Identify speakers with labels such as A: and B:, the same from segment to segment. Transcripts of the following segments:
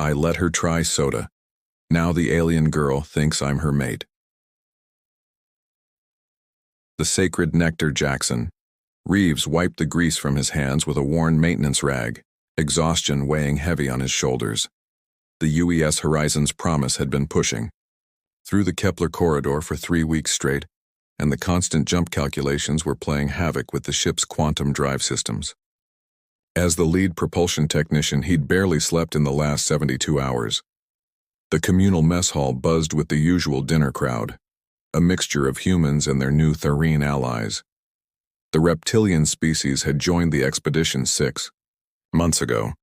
A: I let her try soda. Now the alien girl thinks I'm her mate. The sacred nectar Jackson. Reeves wiped the grease from his hands with a worn maintenance rag, exhaustion weighing heavy on his shoulders. The UES Horizon's promise had been pushing. Through the Kepler corridor for 3 weeks straight, and the constant jump calculations were playing havoc with the ship's quantum drive systems. As the lead propulsion technician, he'd barely slept in the last 72 hours. The communal mess hall buzzed with the usual dinner crowd, a mixture of humans and their new Tharine allies. The reptilian species had joined the Expedition 6 months ago,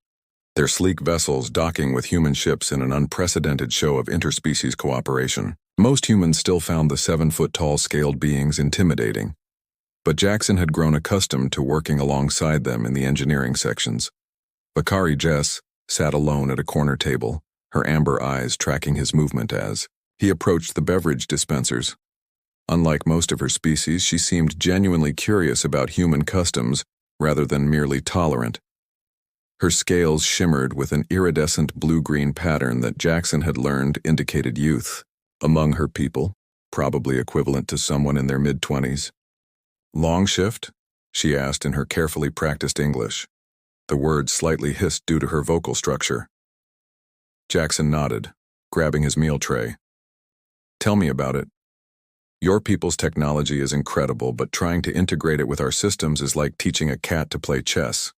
A: their sleek vessels docking with human ships in an unprecedented show of interspecies cooperation. Most humans still found the 7-foot-tall scaled beings intimidating, but Jackson had grown accustomed to working alongside them in the engineering sections. Vakari Jess sat alone at a corner table, her amber eyes tracking his movement as he approached the beverage dispensers. Unlike most of her species, she seemed genuinely curious about human customs rather than merely tolerant. Her scales shimmered with an iridescent blue-green pattern that Jackson had learned indicated youth. Among her people, probably equivalent to someone in their mid-20s. "Long shift?" she asked in her carefully practiced English. The word slightly hissed due to her vocal structure. Jackson nodded, grabbing his meal tray. "Tell me about it. Your people's technology is incredible, but trying to integrate it with our systems is like teaching a cat to play chess."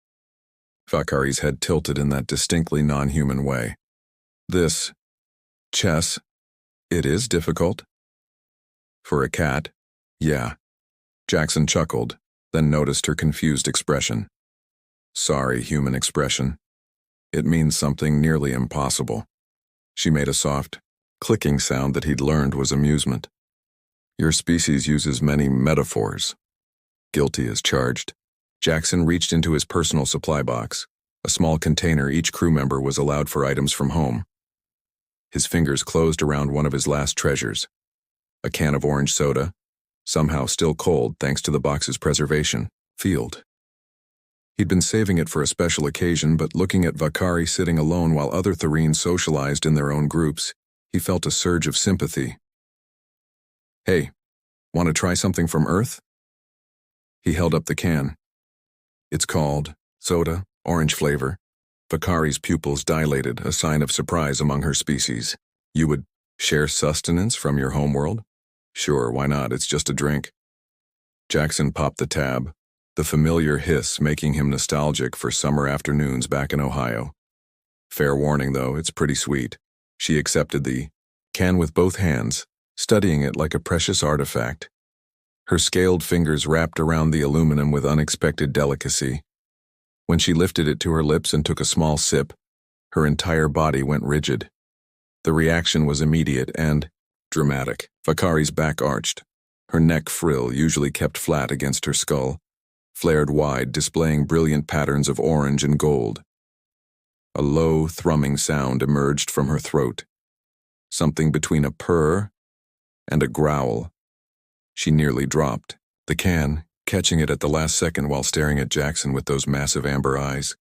A: Vakari's head tilted in that distinctly non-human way. "This chess, it is difficult." "For a cat, yeah." Jackson chuckled, then noticed her confused expression. Sorry, human expression. It means something nearly impossible. She made a soft, clicking sound that he'd learned was amusement. "Your species uses many metaphors." Guilty as charged. Jackson reached into his personal supply box, a small container each crew member was allowed for items from home. His fingers closed around one of his last treasures, a can of orange soda, somehow still cold thanks to the box's preservation, field. He'd been saving it for a special occasion, but looking at Vakari sitting alone while other Tharines socialized in their own groups, he felt a surge of sympathy. "Hey, want to try something from Earth?" He held up the can. "It's called soda, orange flavor." Vakari's pupils dilated, a sign of surprise among her species. "You would share sustenance from your homeworld?" "Sure, why not? It's just a drink." Jackson popped the tab, the familiar hiss making him nostalgic for summer afternoons back in Ohio. "Fair warning, though, it's pretty sweet." She accepted the can with both hands, studying it like a precious artifact. Her scaled fingers wrapped around the aluminum with unexpected delicacy. When she lifted it to her lips and took a small sip, her entire body went rigid. The reaction was immediate and dramatic. Vakari's back arched. Her neck frill, usually kept flat against her skull, flared wide, displaying brilliant patterns of orange and gold. A low, thrumming sound emerged from her throat, something between a purr and a growl. She nearly dropped the can, catching it at the last second while staring at Jackson with those massive amber eyes.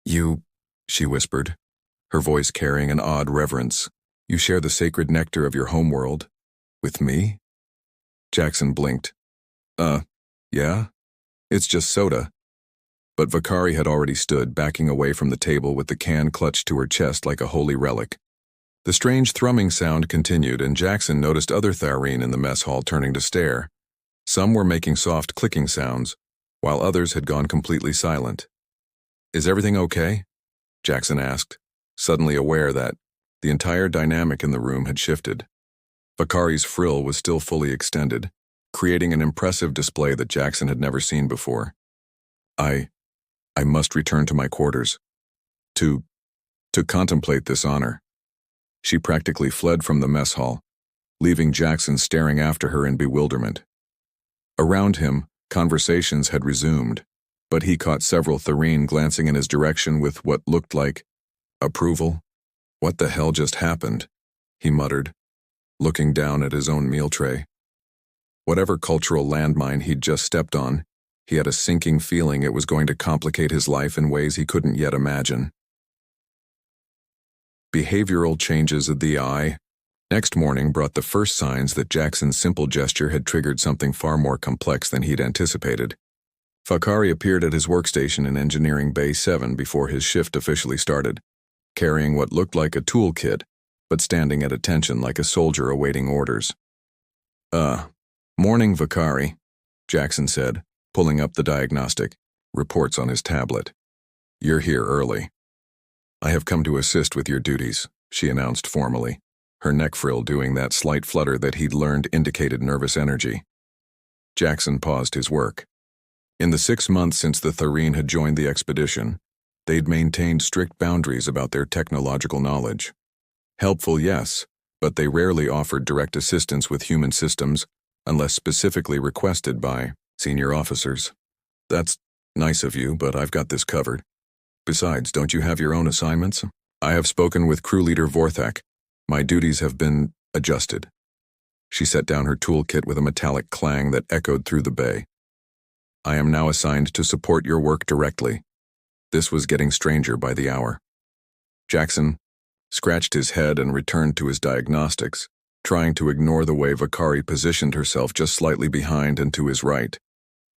A: "You," she whispered, her voice carrying an odd reverence. "You share the sacred nectar of your homeworld with me?" Jackson blinked. Yeah? It's just soda." But Vakari had already stood, backing away from the table with the can clutched to her chest like a holy relic. The strange thrumming sound continued, and Jackson noticed other Tharine in the mess hall turning to stare. Some were making soft clicking sounds, while others had gone completely silent. "Is everything okay?" Jackson asked, suddenly aware that the entire dynamic in the room had shifted. Vakari's frill was still fully extended, creating an impressive display that Jackson had never seen before. I must return to my quarters. To contemplate this honor." She practically fled from the mess hall, leaving Jackson staring after her in bewilderment. Around him, conversations had resumed, but he caught several Tharine glancing in his direction with what looked like approval. "What the hell just happened?" he muttered, looking down at his own meal tray. Whatever cultural landmine he'd just stepped on, he had a sinking feeling it was going to complicate his life in ways he couldn't yet imagine. Behavioral changes of the eye. Next morning brought the first signs that Jackson's simple gesture had triggered something far more complex than he'd anticipated. Vakari appeared at his workstation in Engineering Bay 7 before his shift officially started, carrying what looked like a toolkit, but standing at attention like a soldier awaiting orders. Morning, Vakari, Jackson said, pulling up the diagnostic, reports on his tablet. You're here early. I have come to assist with your duties, she announced formally, her neck frill doing that slight flutter that he'd learned indicated nervous energy. Jackson paused his work. In the 6 months since the Tharine had joined the expedition, they'd maintained strict boundaries about their technological knowledge. Helpful, yes, but they rarely offered direct assistance with human systems unless specifically requested by senior officers. That's nice of you, but I've got this covered. Besides, don't you have your own assignments? I have spoken with crew leader Vorthak. My duties have been adjusted. She set down her toolkit with a metallic clang that echoed through the bay. I am now assigned to support your work directly. This was getting stranger by the hour. Jackson scratched his head and returned to his diagnostics, trying to ignore the way Vakari positioned herself just slightly behind and to his right,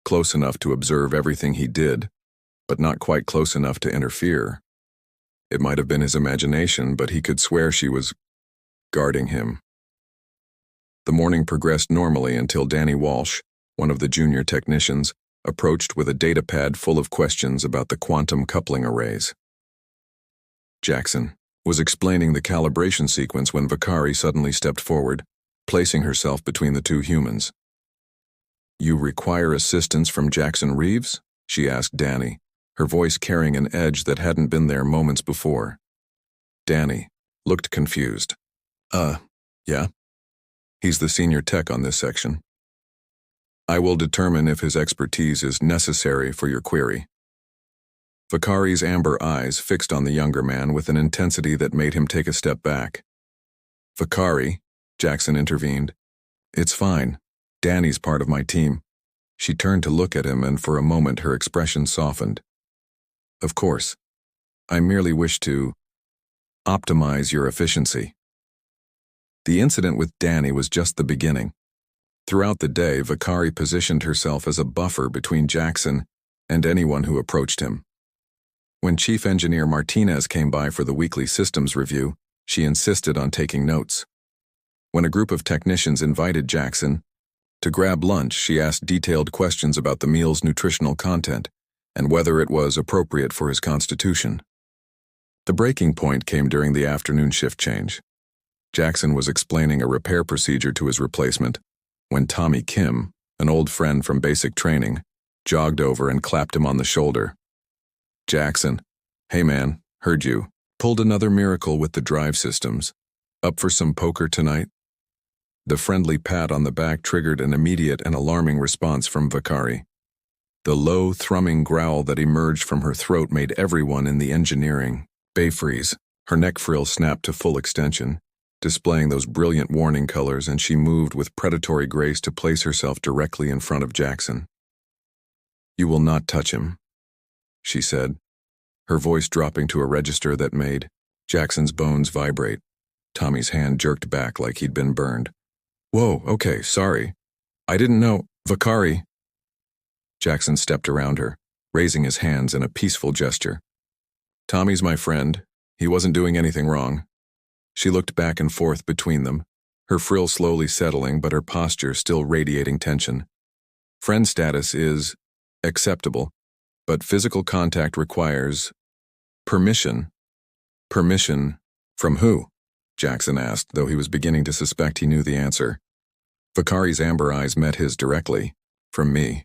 A: close enough to observe everything he did, but not quite close enough to interfere. It might have been his imagination, but he could swear she was guarding him. The morning progressed normally until Danny Walsh, one of the junior technicians, approached with a data pad full of questions about the quantum coupling arrays. Jackson was explaining the calibration sequence when Vakari suddenly stepped forward, placing herself between the two humans. You require assistance from Jackson Reeves? She asked Danny, her voice carrying an edge that hadn't been there moments before. Danny looked confused. Yeah? He's the senior tech on this section. I will determine if his expertise is necessary for your query. Vakari's amber eyes fixed on the younger man with an intensity that made him take a step back. Vakari, Jackson intervened. It's fine. Danny's part of my team. She turned to look at him, and for a moment her expression softened. Of course. I merely wish to optimize your efficiency. The incident with Danny was just the beginning. Throughout the day, Vakari positioned herself as a buffer between Jackson and anyone who approached him. When Chief Engineer Martinez came by for the weekly systems review, she insisted on taking notes. When a group of technicians invited Jackson to grab lunch, she asked detailed questions about the meal's nutritional content and whether it was appropriate for his constitution. The breaking point came during the afternoon shift change. Jackson was explaining a repair procedure to his replacement when Tommy Kim, an old friend from basic training, jogged over and clapped him on the shoulder. Jackson, hey man, heard you. Pulled another miracle with the drive systems. Up for some poker tonight? The friendly pat on the back triggered an immediate and alarming response from Vakari. The low, thrumming growl that emerged from her throat made everyone in the engineering bay freeze. Her neck frill snapped to full extension, displaying those brilliant warning colors, and she moved with predatory grace to place herself directly in front of Jackson. You will not touch him, she said, her voice dropping to a register that made Jackson's bones vibrate. Tommy's hand jerked back like he'd been burned. Whoa, okay, sorry. I didn't know. Vakari. Jackson stepped around her, raising his hands in a peaceful gesture. Tommy's my friend. He wasn't doing anything wrong. She looked back and forth between them, her frill slowly settling but her posture still radiating tension. Friend status is acceptable, but physical contact requires permission. Permission from who? Jackson asked, though he was beginning to suspect he knew the answer. Vakari's amber eyes met his directly. From me.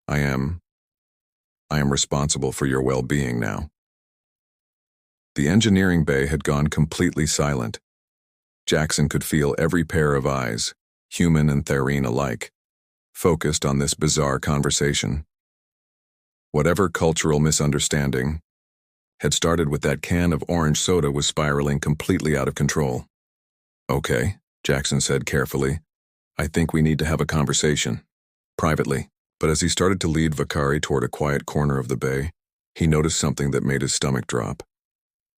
A: I am responsible for your well-being now. The engineering bay had gone completely silent. Jackson could feel every pair of eyes, human and Tharine alike, focused on this bizarre conversation. Whatever cultural misunderstanding had started with that can of orange soda was spiraling completely out of control. Okay, Jackson said carefully. I think we need to have a conversation. Privately. But as he started to lead Vakari toward a quiet corner of the bay, he noticed something that made his stomach drop.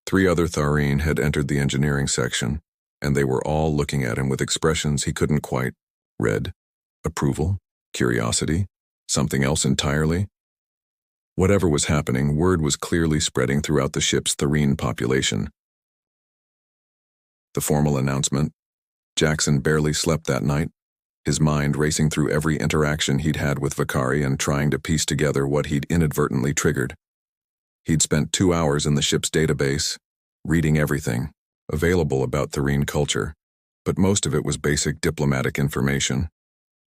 A: 3 other Tharine had entered the engineering section, and they were all looking at him with expressions he couldn't quite read. Approval? Curiosity? Something else entirely? Whatever was happening, word was clearly spreading throughout the ship's Tharine population. The formal announcement. Jackson barely slept that night, his mind racing through every interaction he'd had with Vakari and trying to piece together what he'd inadvertently triggered. He'd spent 2 hours in the ship's database, reading everything available about Tharine culture, but most of it was basic diplomatic information.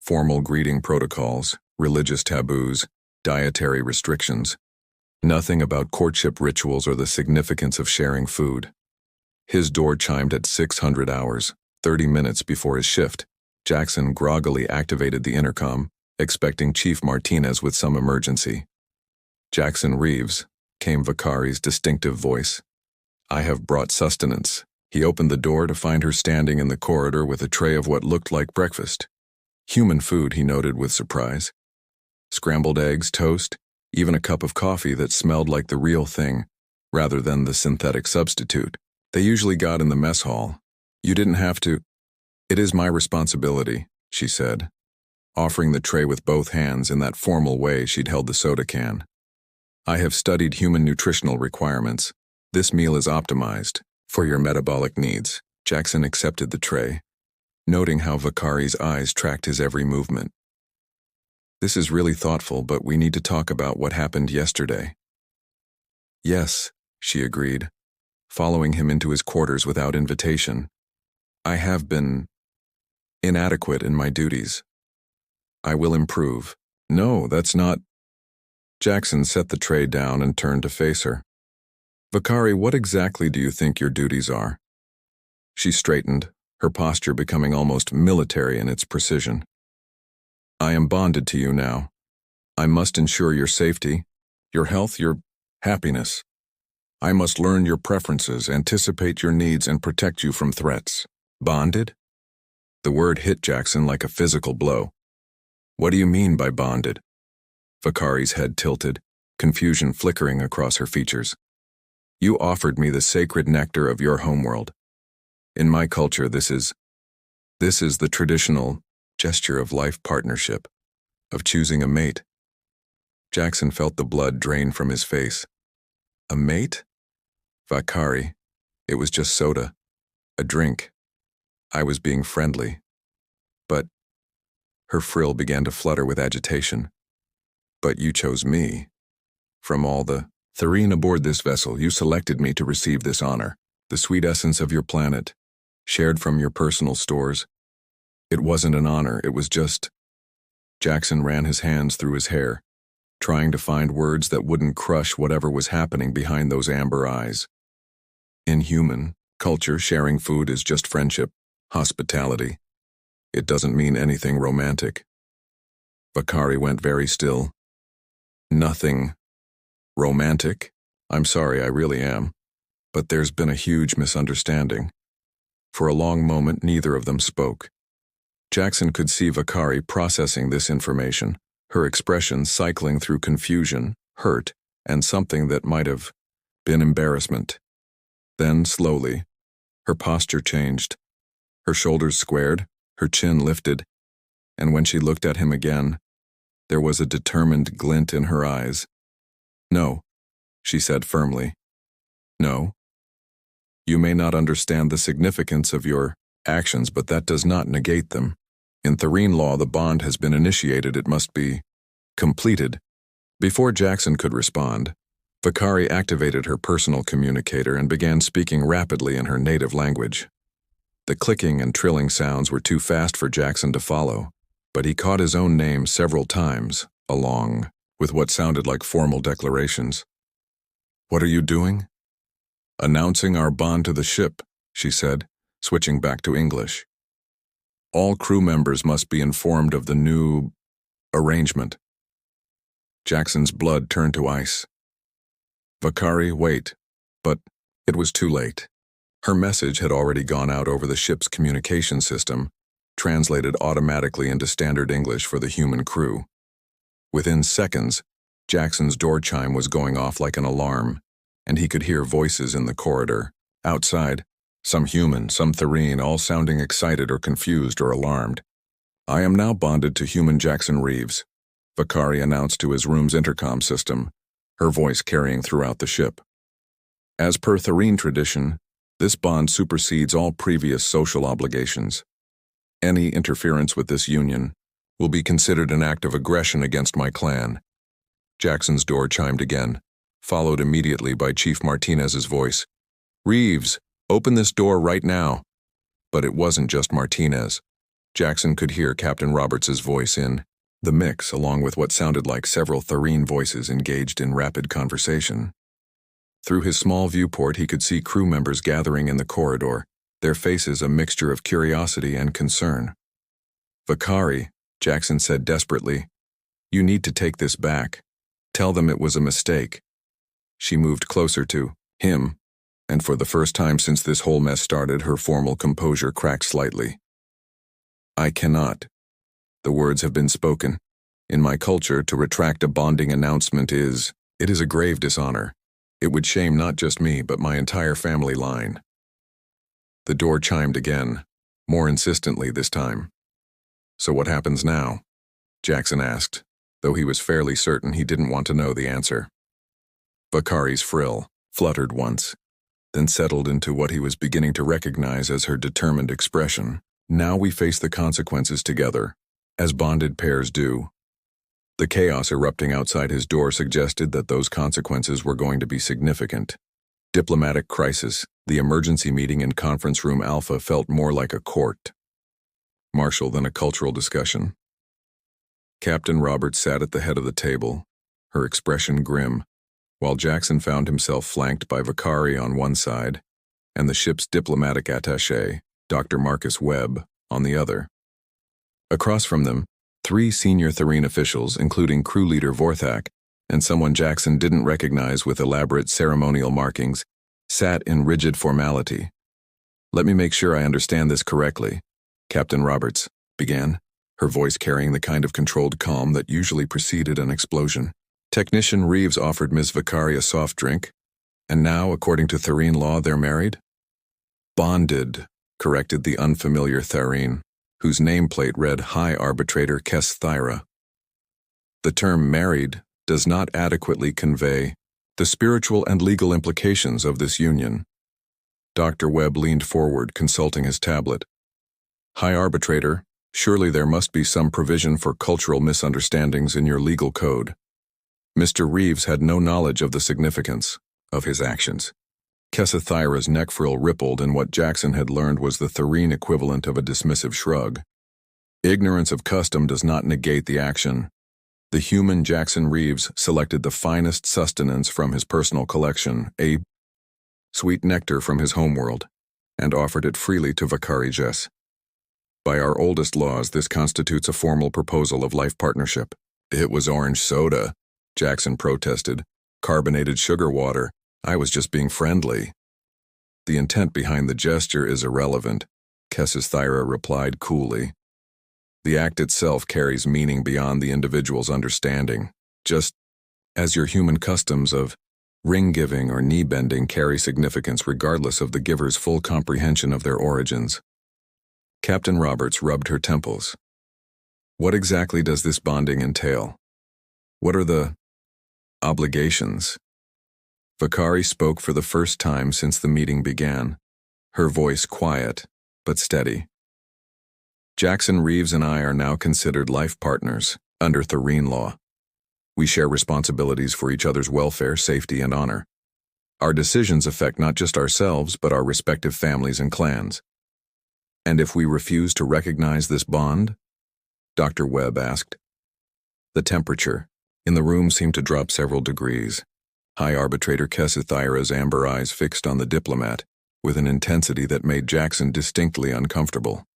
A: Formal greeting protocols, religious taboos, dietary restrictions. Nothing about courtship rituals or the significance of sharing food. His door chimed at 600 hours, 30 minutes before his shift. Jackson groggily activated the intercom, expecting Chief Martinez with some emergency. "Jackson Reeves," came Vakari's distinctive voice. "I have brought sustenance." He opened the door to find her standing in the corridor with a tray of what looked like breakfast. Human food, he noted with surprise. Scrambled eggs, toast, even a cup of coffee that smelled like the real thing, rather than the synthetic substitute they usually got in the mess hall. "You didn't have to." "It is my responsibility," she said, offering the tray with both hands in that formal way she'd held the soda can. "I have studied human nutritional requirements. This meal is optimized for your metabolic needs." Jackson accepted the tray, noting how Vakari's eyes tracked his every movement. "This is really thoughtful, but we need to talk about what happened yesterday." "Yes," she agreed, following him into his quarters without invitation. "I have been inadequate in my duties. I will improve." "No, that's not." Jackson set the tray down and turned to face her. "Vakari, what exactly do you think your duties are?" She straightened, her posture becoming almost military in its precision. "I am bonded to you now. I must ensure your safety, your health, your happiness. I must learn your preferences, anticipate your needs, and protect you from threats." "Bonded?" The word hit Jackson like a physical blow. "What do you mean by bonded?" Vakari's head tilted, confusion flickering across her features. "You offered me the sacred nectar of your homeworld. In my culture, this is the traditional gesture of life partnership, of choosing a mate." Jackson felt the blood drain from his face. "A mate?" "Vakari, it was just soda. A drink. I was being friendly. But..." Her frill began to flutter with agitation. "But you chose me. From all the Tharine aboard this vessel, you selected me to receive this honor, the sweet essence of your planet, shared from your personal stores. It wasn't an honor, it was just..." Jackson ran his hands through his hair, trying to find words that wouldn't crush whatever was happening behind those amber eyes. In human culture, sharing food is just friendship, hospitality. It doesn't mean anything romantic. Vakari went very still. "Nothing romantic? I'm sorry, I really am. But there's been a huge misunderstanding." For a long moment, neither of them spoke. Jackson could see Vakari processing this information, her expression cycling through confusion, hurt, and something that might have been embarrassment. Then, slowly, her posture changed. Her shoulders squared, her chin lifted, and when she looked at him again, there was a determined glint in her eyes. "No," she said firmly. "No. You may not understand the significance of your actions, but that does not negate them. In Tharine law, the bond has been initiated, it must be completed." Before Jackson could respond, Vakari activated her personal communicator and began speaking rapidly in her native language. The clicking and trilling sounds were too fast for Jackson to follow, but he caught his own name several times, along with what sounded like formal declarations. "What are you doing?" "Announcing our bond to the ship," she said, switching back to English. "All crew members must be informed of the new arrangement." Jackson's blood turned to ice. "Vakari, wait." But it was too late. Her message had already gone out over the ship's communication system, translated automatically into standard English for the human crew. Within seconds, Jackson's door chime was going off like an alarm, and he could hear voices in the corridor. Outside, some human, some Therine, all sounding excited or confused or alarmed. "I am now bonded to human Jackson Reeves," Vakari announced to his room's intercom system, her voice carrying throughout the ship. "As per Therine tradition, this bond supersedes all previous social obligations. Any interference with this union will be considered an act of aggression against my clan." Jackson's door chimed again, followed immediately by Chief Martinez's voice. "Reeves, open this door right now." But it wasn't just Martinez. Jackson could hear Captain Roberts's voice in the mix, along with what sounded like several Therine voices engaged in rapid conversation. Through his small viewport, he could see crew members gathering in the corridor, their faces a mixture of curiosity and concern. "Vakari," Jackson said desperately, "you need to take this back. Tell them it was a mistake." She moved closer to him, and for the first time since this whole mess started, her formal composure cracked slightly. "I cannot. The words have been spoken. In my culture, to retract a bonding announcement it is a grave dishonor. It would shame not just me, but my entire family line." The door chimed again, more insistently this time. "So what happens now?" Jackson asked, though he was fairly certain he didn't want to know the answer. Vakari's frill fluttered once, then settled into what he was beginning to recognize as her determined expression. "Now we face the consequences together, as bonded pairs do." The chaos erupting outside his door suggested that those consequences were going to be significant. Diplomatic crisis, the emergency meeting in Conference Room Alpha felt more like a court martial than a cultural discussion. Captain Roberts sat at the head of the table, her expression grim, while Jackson found himself flanked by Vakari on one side and the ship's diplomatic attaché, Dr. Marcus Webb, on the other. Across from them, 3 senior Therine officials, including crew leader Vorthak and someone Jackson didn't recognize with elaborate ceremonial markings, sat in rigid formality. "Let me make sure I understand this correctly," Captain Roberts began, her voice carrying the kind of controlled calm that usually preceded an explosion. "Technician Reeves offered Ms. Vakari a soft drink, and now, according to Therine law, they're married?" "Bonded," corrected the unfamiliar Therine, whose nameplate read High Arbitrator Kes Thyra. "The term married does not adequately convey the spiritual and legal implications of this union." Dr. Webb leaned forward, consulting his tablet. "High Arbitrator, surely there must be some provision for cultural misunderstandings in your legal code." Mr. Reeves had no knowledge of the significance of his actions. Kesathyra's neck frill rippled, and what Jackson had learned was the Therine equivalent of a dismissive shrug. "Ignorance of custom does not negate the action. The human Jackson Reeves selected the finest sustenance from his personal collection, a sweet nectar from his homeworld, and offered it freely to Vakari Jess. By our oldest laws, this constitutes a formal proposal of life partnership." "It was orange soda," Jackson protested. "Carbonated sugar water. I was just being friendly." "The intent behind the gesture is irrelevant," Kesathyra replied coolly. "The act itself carries meaning beyond the individual's understanding, just as your human customs of ring-giving or knee-bending carry significance regardless of the giver's full comprehension of their origins." Captain Roberts rubbed her temples. "What exactly does this bonding entail? What are the obligations?" Vakari spoke for the first time since the meeting began, her voice quiet but steady. "Jackson Reeves and I are now considered life partners under Therine law. We share responsibilities for each other's welfare, safety, and honor. Our decisions affect not just ourselves but our respective families and clans. And if we refuse to recognize this bond?" Dr. Webb asked. The temperature in the room seemed to drop several degrees. High Arbitrator Kesathyra's amber eyes fixed on the diplomat with an intensity that made Jackson distinctly uncomfortable.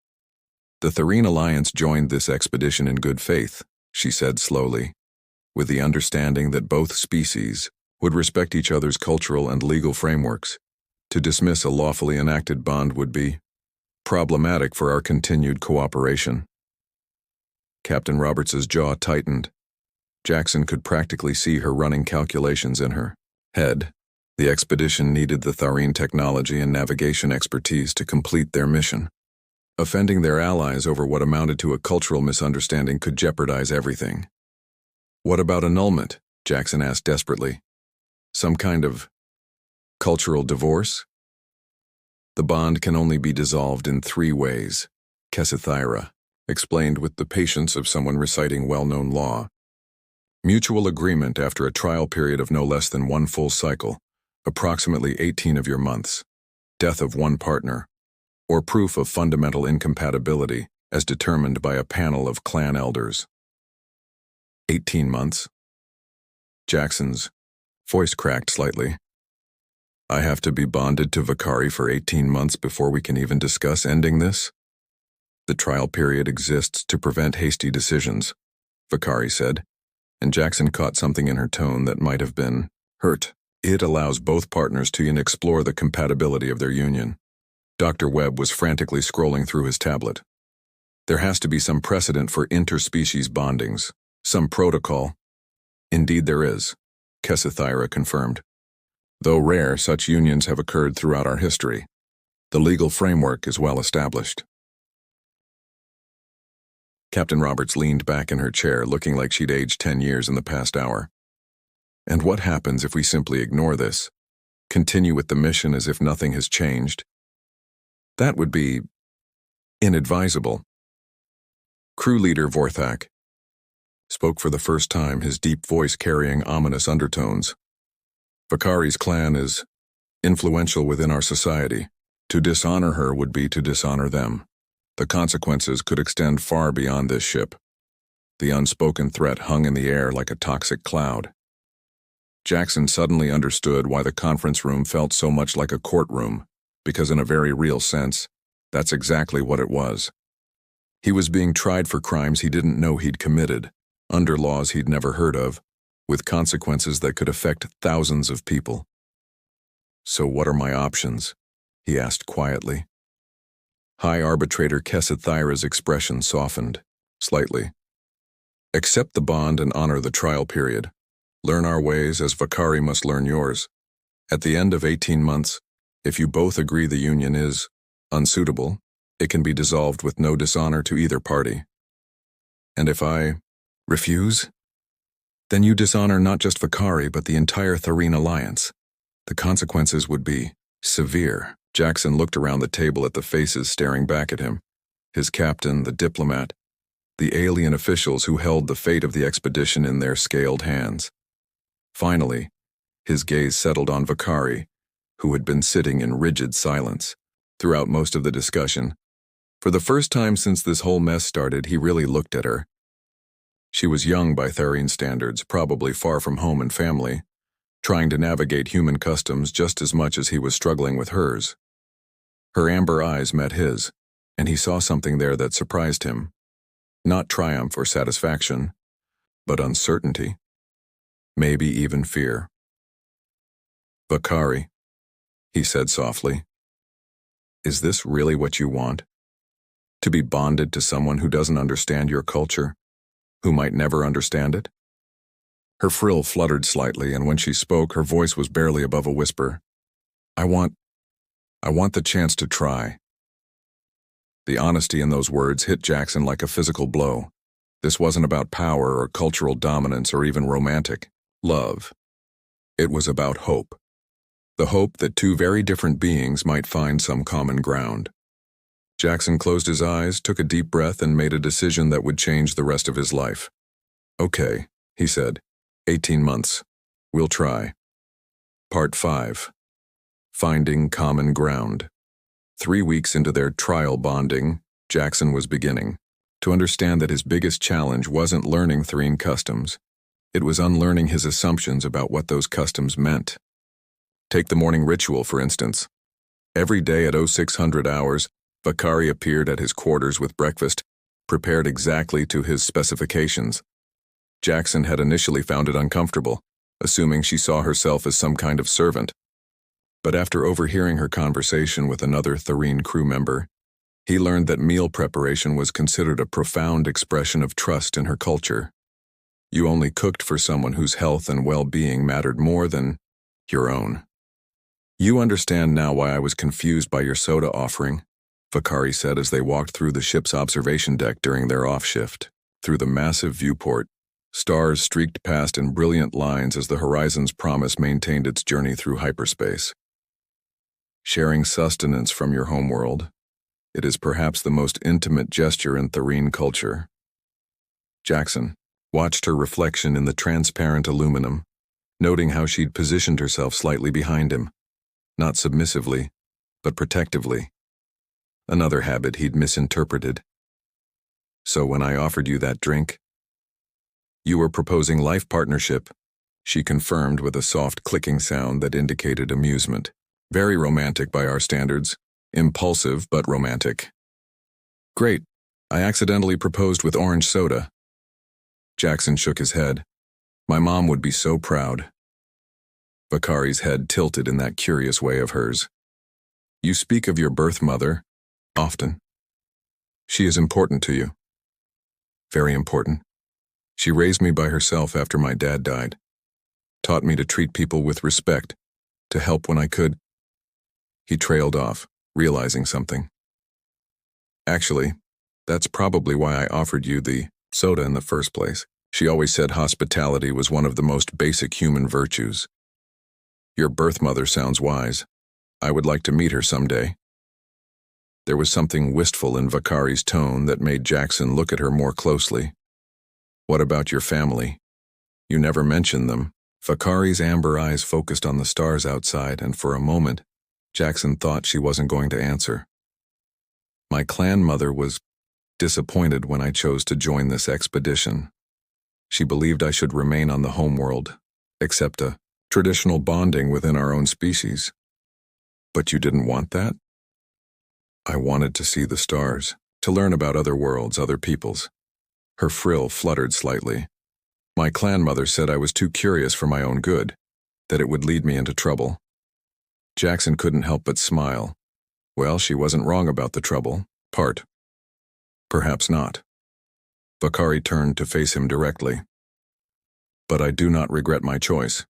A: "The Therine Alliance joined this expedition in good faith," she said slowly, "with the understanding that both species would respect each other's cultural and legal frameworks. To dismiss a lawfully enacted bond would be problematic for our continued cooperation." Captain Roberts's jaw tightened. Jackson could practically see her running calculations in her head, The expedition needed the Tharine technology and navigation expertise to complete their mission. Offending their allies over what amounted to a cultural misunderstanding could jeopardize everything. "What about annulment?" Jackson asked desperately. "Some kind of cultural divorce?" "The bond can only be dissolved in 3 ways, Kesithyra explained with the patience of someone reciting well-known law. Mutual agreement after a trial period of no less than 1 full cycle, approximately 18 of your months, death of one partner, or proof of fundamental incompatibility as determined by a panel of clan elders. 18 months? Jackson's voice cracked slightly. "I have to be bonded to Vakari for 18 months before we can even discuss ending this?" "The trial period exists to prevent hasty decisions," Vakari said, and Jackson caught something in her tone that might have been hurt. "It allows both partners to explore the compatibility of their union." Dr. Webb was frantically scrolling through his tablet. "There has to be some precedent for interspecies bondings, some protocol." "Indeed there is," Kesithyra confirmed. "Though rare, such unions have occurred throughout our history. The legal framework is well established." Captain Roberts leaned back in her chair, looking like she'd aged 10 years in the past hour. "And what happens if we simply ignore this? Continue with the mission as if nothing has changed?" "That would be inadvisable." Crew leader Vorthak spoke for the first time, his deep voice carrying ominous undertones. "Vakari's clan is influential within our society. To dishonor her would be to dishonor them. The consequences could extend far beyond this ship." The unspoken threat hung in the air like a toxic cloud. Jackson suddenly understood why the conference room felt so much like a courtroom, because in a very real sense, that's exactly what it was. He was being tried for crimes he didn't know he'd committed, under laws he'd never heard of, with consequences that could affect thousands of people. "So what are my options?" he asked quietly. High Arbitrator Kesithyra's expression softened, slightly. "Accept the bond and honor the trial period. Learn our ways as Vakari must learn yours. At the end of 18 months, if you both agree the union is unsuitable, it can be dissolved with no dishonor to either party. And if I refuse, then you dishonor not just Vakari but the entire Tharine alliance. The consequences would be severe." Jackson looked around the table at the faces staring back at him, his captain, the diplomat, the alien officials who held the fate of the expedition in their scaled hands. Finally, his gaze settled on Vakari, who had been sitting in rigid silence throughout most of the discussion. For the first time since this whole mess started, he really looked at her. She was young by Tharine standards, probably far from home and family, trying to navigate human customs just as much as he was struggling with hers. Her amber eyes met his, and he saw something there that surprised him. Not triumph or satisfaction, but uncertainty. Maybe even fear. "Vakari," he said softly, "is this really what you want? To be bonded to someone who doesn't understand your culture, who might never understand it?" Her frill fluttered slightly, and when she spoke, her voice was barely above a whisper. I want the chance to try." The honesty in those words hit Jackson like a physical blow. This wasn't about power or cultural dominance or even romantic love. It was about hope. The hope that 2 very different beings might find some common ground. Jackson closed his eyes, took a deep breath, and made a decision that would change the rest of his life. "Okay," he said. 18 months. We'll try." Part 5. Finding Common Ground. 3 weeks into their trial bonding, Jackson was beginning to understand that his biggest challenge wasn't learning Tharine customs. It was unlearning his assumptions about what those customs meant. Take the morning ritual, for instance. Every day at 0600 hours, Vakari appeared at his quarters with breakfast, prepared exactly to his specifications. Jackson had initially found it uncomfortable, assuming she saw herself as some kind of servant. But after overhearing her conversation with another Tharine crew member, he learned that meal preparation was considered a profound expression of trust in her culture. You only cooked for someone whose health and well-being mattered more than your own. You understand now why I was confused by your soda offering, Vakari said as they walked through the ship's observation deck during their off-shift. Through the massive viewport, stars streaked past in brilliant lines as the Horizon's Promise maintained its journey through hyperspace. Sharing sustenance from your homeworld, it is perhaps the most intimate gesture in Therine culture. Jackson watched her reflection in the transparent aluminum, noting how she'd positioned herself slightly behind him, not submissively, but protectively. Another habit he'd misinterpreted. So when I offered you that drink, you were proposing life partnership, she confirmed with a soft clicking sound that indicated amusement. Very romantic by our standards. Impulsive, but romantic. Great. I accidentally proposed with orange soda. Jackson shook his head. My mom would be so proud. Vakari's head tilted in that curious way of hers. You speak of your birth mother, often. She is important to you. Very important. She raised me by herself after my dad died. Taught me to treat people with respect, to help when I could. He trailed off, realizing something. Actually, that's probably why I offered you the soda in the first place. She always said hospitality was one of the most basic human virtues. Your birth mother sounds wise. I would like to meet her someday. There was something wistful in Vakari's tone that made Jackson look at her more closely. What about your family? You never mentioned them. Vakari's amber eyes focused on the stars outside, and for a moment, Jackson thought she wasn't going to answer. My clan mother was disappointed when I chose to join this expedition. She believed I should remain on the homeworld, accept a traditional bonding within our own species. But you didn't want that? I wanted to see the stars, to learn about other worlds, other peoples. Her frill fluttered slightly. My clan mother said I was too curious for my own good, that it would lead me into trouble. Jackson couldn't help but smile. Well, she wasn't wrong about the trouble part. Perhaps not. Vakari turned to face him directly. But I do not regret my choice.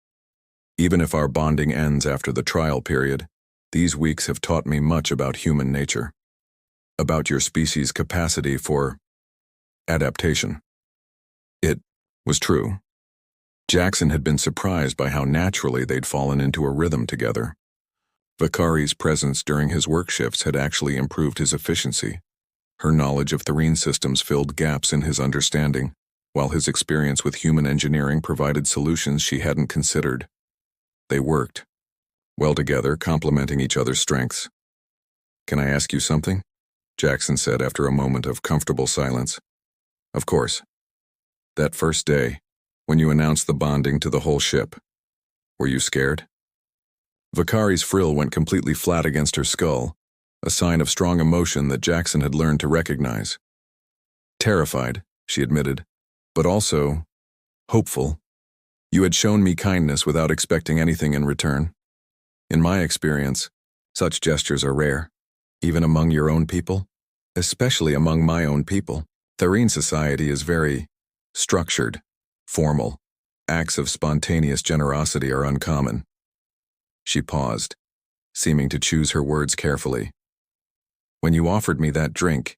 A: Even if our bonding ends after the trial period, these weeks have taught me much about human nature. About your species' capacity for adaptation. It was true. Jackson had been surprised by how naturally they'd fallen into a rhythm together. Vakari's presence during his work shifts had actually improved his efficiency. Her knowledge of Therine systems filled gaps in his understanding, while his experience with human engineering provided solutions she hadn't considered. They worked well together, complementing each other's strengths. Can I ask you something? Jackson said after a moment of comfortable silence. Of course. That first day, when you announced the bonding to the whole ship, were you scared? Vakari's frill went completely flat against her skull, a sign of strong emotion that Jackson had learned to recognize. Terrified, she admitted, but also hopeful. You had shown me kindness without expecting anything in return. In my experience, such gestures are rare, even among your own people, especially among my own people. Therine society is very structured, formal. Acts of spontaneous generosity are uncommon. She paused, seeming to choose her words carefully. When you offered me that drink,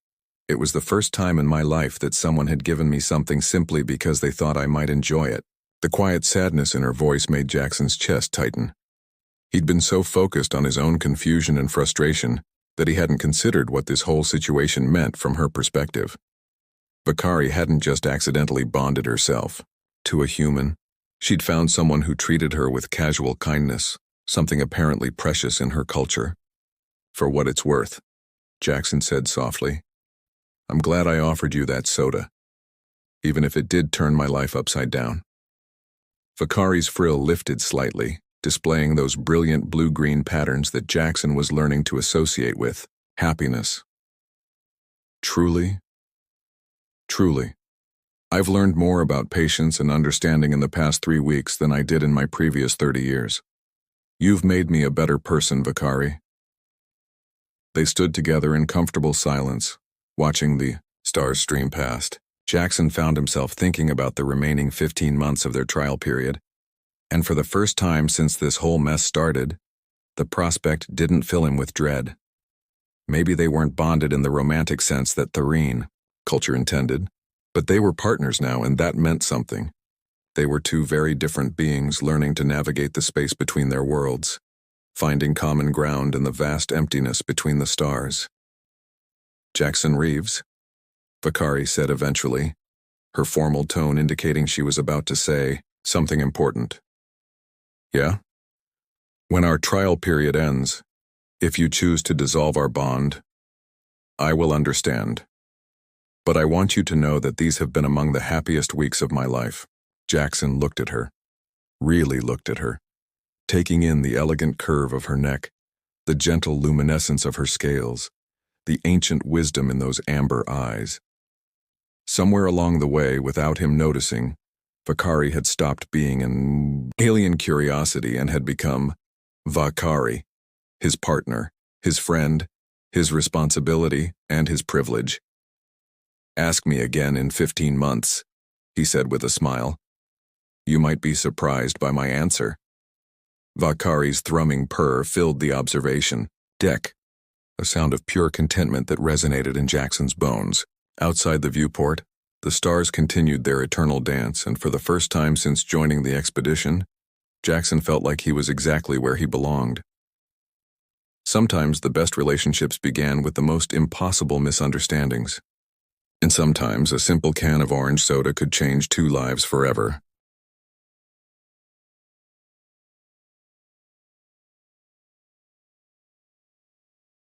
A: it was the first time in my life that someone had given me something simply because they thought I might enjoy it. The quiet sadness in her voice made Jackson's chest tighten. He'd been so focused on his own confusion and frustration that he hadn't considered what this whole situation meant from her perspective. Vakari hadn't just accidentally bonded herself to a human. She'd found someone who treated her with casual kindness, something apparently precious in her culture. For what it's worth, Jackson said softly, I'm glad I offered you that soda, even if it did turn my life upside down. Vakari's frill lifted slightly, displaying those brilliant blue-green patterns that Jackson was learning to associate with happiness. Truly, I've learned more about patience and understanding in the past 3 weeks than I did in my previous 30 years. You've made me a better person, Vakari. They stood together in comfortable silence, watching the stars stream past. Jackson found himself thinking about the remaining 15 months of their trial period, and for the first time since this whole mess started, The prospect didn't fill him with dread. Maybe they weren't bonded in the romantic sense that Therine culture intended, but they were partners now, and that meant something. They were two very different beings learning to navigate the space between their worlds, finding common ground in the vast emptiness between the stars. Jackson Reeves, Vakari said eventually, her formal tone indicating she was about to say something important. Yeah? When our trial period ends, if you choose to dissolve our bond, I will understand. But I want you to know that these have been among the happiest weeks of my life. Jackson looked at her, really looked at her, taking in the elegant curve of her neck, the gentle luminescence of her scales, the ancient wisdom in those amber eyes. Somewhere along the way, without him noticing, Vakari had stopped being an alien curiosity and had become Vakari, his partner, his friend, his responsibility, and his privilege. Ask me again in 15 months, he said with a smile. You might be surprised by my answer. Vakari's thrumming purr filled the observation deck, a sound of pure contentment that resonated in Jackson's bones. Outside the viewport, the stars continued their eternal dance, and for the first time since joining the expedition, Jackson felt like he was exactly where he belonged. Sometimes the best relationships began with the most impossible misunderstandings. And sometimes a simple can of orange soda could change two lives forever.